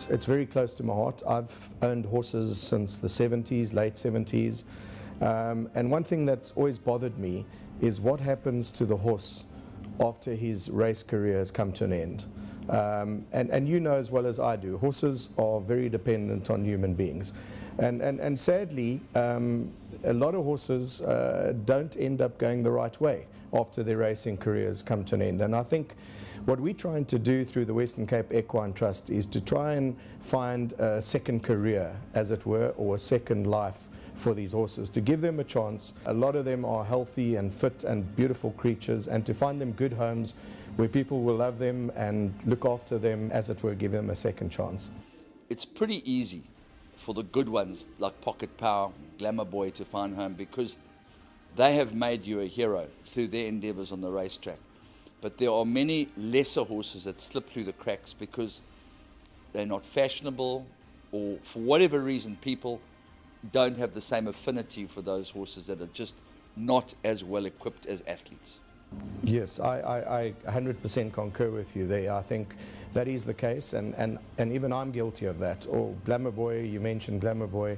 it's very close to my heart. I've owned horses since the 70s, late 70s. And one thing that's always bothered me is what happens to the horse after his race career has come to an end. And you know as well as I do, horses are very dependent on human beings. And sadly, a lot of horses don't end up going the right way after their racing careers come to an end. And I think what we're trying to do through the Western Cape Equine Trust is to try and find a second career, as it were, or a second life for these horses, to give them a chance. A lot of them are healthy and fit and beautiful creatures, and to find them good homes where people will love them and look after them, as it were, give them a second chance. It's pretty easy for the good ones like Pocket Power, Glamour Boy to find home because they have made you a hero through their endeavors on the racetrack. But there are many lesser horses that slip through the cracks because they're not fashionable, or for whatever reason people don't have the same affinity for those horses that are just not as well equipped as athletes. Yes, I 100% concur with you there. I think that is the case, and even I'm guilty of that. Or Glamour Boy, you mentioned Glamour Boy,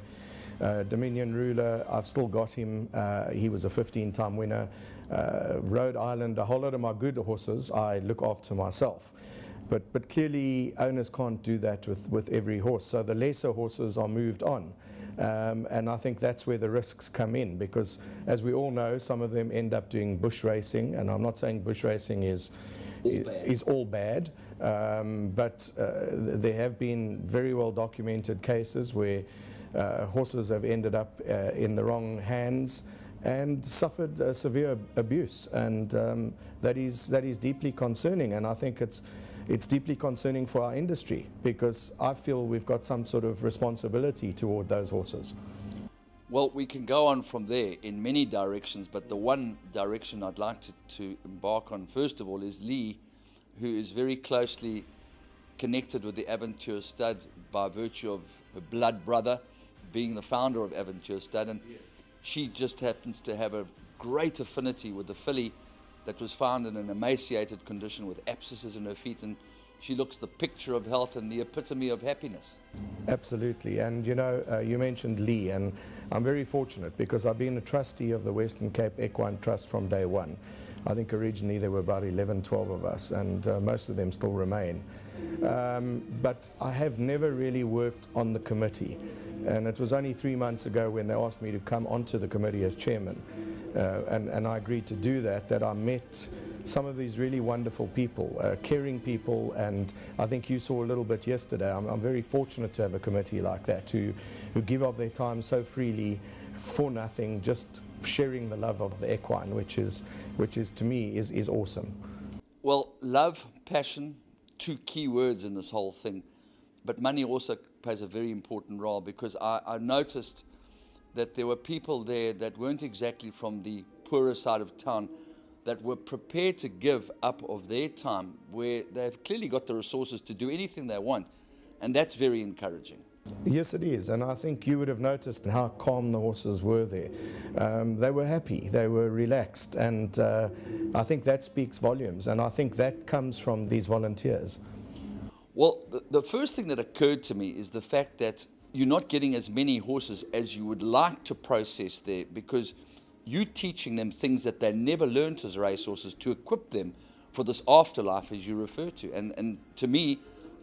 Dominion Ruler, I've still got him. He was a 15-time winner. Rhode Island, a whole lot of my good horses I look after myself. But clearly owners can't do that with every horse, so the lesser horses are moved on. And I think that's where the risks come in, because as we all know, some of them end up doing bush racing, and I'm not saying bush racing is all bad, but there have been very well documented cases where horses have ended up in the wrong hands and suffered severe abuse, and that is deeply concerning. And I think it's deeply concerning for our industry, because I feel we've got some sort of responsibility toward those horses. Well, we can go on from there in many directions, but the one direction I'd like to embark on first of all is Lee, who is very closely connected with the Aventure Stud by virtue of her blood brother being the founder of Aventure Stud, and yes, she just happens to have a great affinity with the filly that was found in an emaciated condition with abscesses in her feet, and she looks the picture of health and the epitome of happiness. Absolutely, and you know, you mentioned Lee, and I'm very fortunate because I've been a trustee of the Western Cape Equine Trust from day one. I think originally there were about 11, 12 of us, and most of them still remain. But I have never really worked on the committee, and it was only 3 months ago when they asked me to come onto the committee as chairman. And I agreed to do that I met some of these really wonderful people, caring people, and I think you saw a little bit yesterday. I'm very fortunate to have a committee like that who give of their time so freely for nothing, just sharing the love of the equine, which is to me is awesome. Well, love, passion, two key words in this whole thing, but money also plays a very important role, because I noticed that there were people there that weren't exactly from the poorer side of town that were prepared to give up of their time, where they've clearly got the resources to do anything they want, and that's very encouraging. Yes, it is, and I think you would have noticed how calm the horses were there. They were happy, they were relaxed, and I think that speaks volumes, and I think that comes from these volunteers. Well, the first thing that occurred to me is the fact that you're not getting as many horses as you would like to process there, because you're teaching them things that they never learnt as racehorses to equip them for this afterlife, as you refer to. And to me,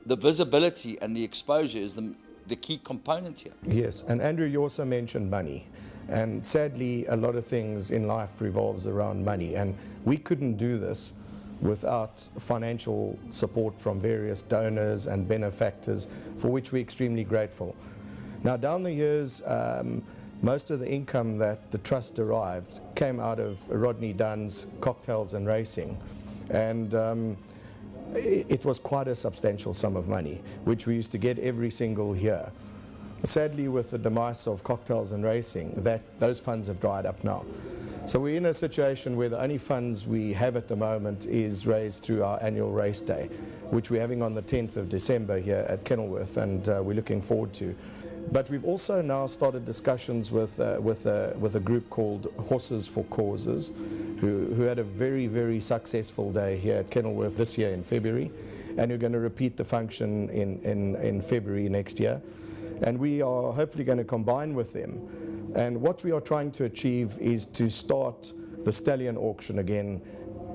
the visibility and the exposure is the key component here. Yes, and Andrew, you also mentioned money. And sadly, a lot of things in life revolves around money. And we couldn't do this without financial support from various donors and benefactors, for which we're extremely grateful. Now, down the years, most of the income that the trust derived came out of Rodney Dunn's Cocktails and Racing, and it was quite a substantial sum of money, which we used to get every single year. Sadly, with the demise of Cocktails and Racing, those funds have dried up now. So we're in a situation where the only funds we have at the moment is raised through our annual race day, which we're having on the 10th of December here at Kenilworth, and we're looking forward to. But we've also now started discussions with a group called Horses for Causes, who had a very, very successful day here at Kenilworth this year in February. and we're going to repeat the function in February next year. And we are hopefully going to combine with them. And what we are trying to achieve is to start the stallion auction again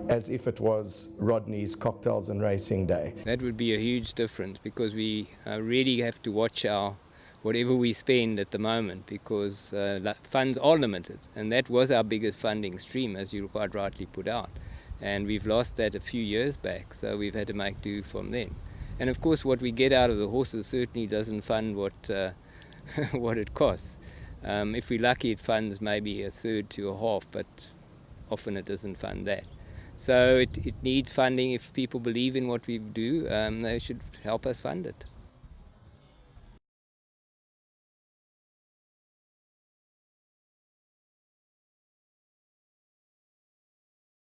as if it was Rodney's Cocktails and Racing Day. That would be a huge difference, because we really have to watch whatever we spend at the moment, because funds are limited, and that was our biggest funding stream, as you quite rightly put out. And we've lost that a few years back, so we've had to make do from then. And of course what we get out of the horses certainly doesn't fund what it costs. If we're lucky, it funds maybe a third to a half, but often it doesn't fund that. So it needs funding. If people believe in what we do, they should help us fund it.